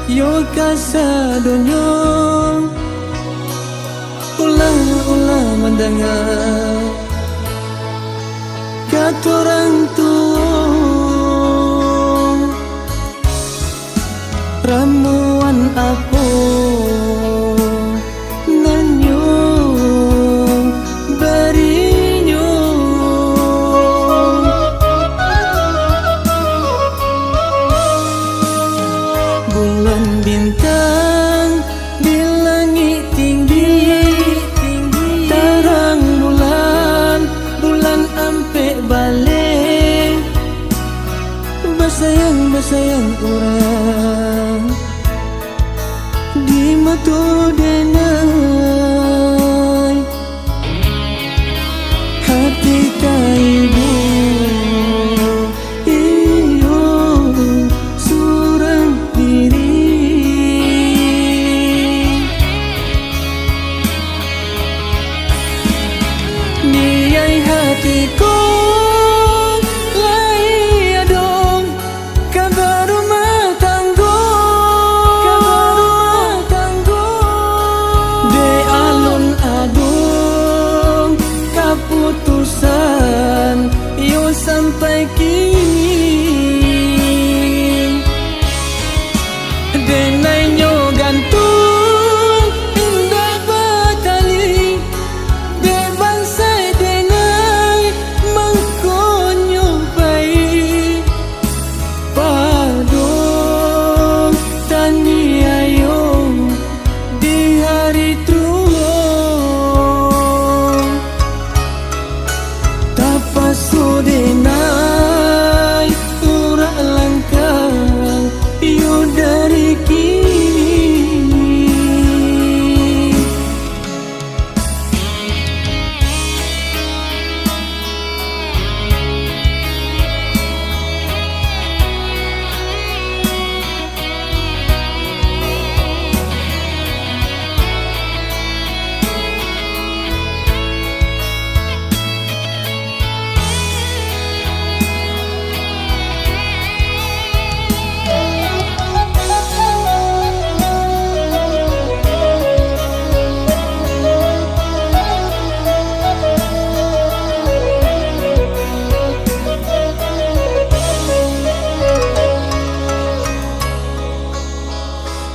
yo kasadonyo ulah mendengar kata orang tua ramuan apa nanyo berinyo bulan bintang di langit tinggi terang bulan ampe balik basayang orang di mata denai hati kaibu iyo surang diri niai hatiku putusan yo sampai kini denai nyo gantung indah batali de bansai denai mangkonyo pai padong tani ayo di hari tua sudenai urak langkah yo dari kini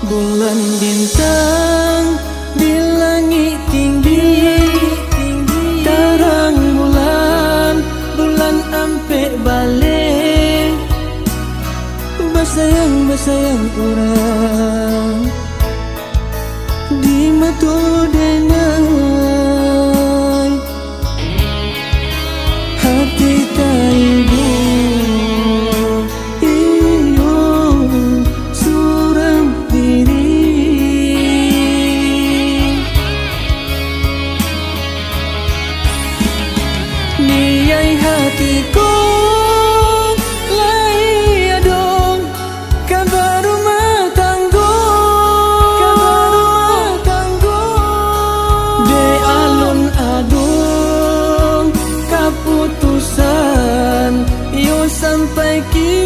bulan bintang di langit tinggi terang bulan ampe balik basayang orang di mata denai hati kaibu niai hatiku lai adong kabar rumah tanggo de alun adong kaputusan yo sampai kini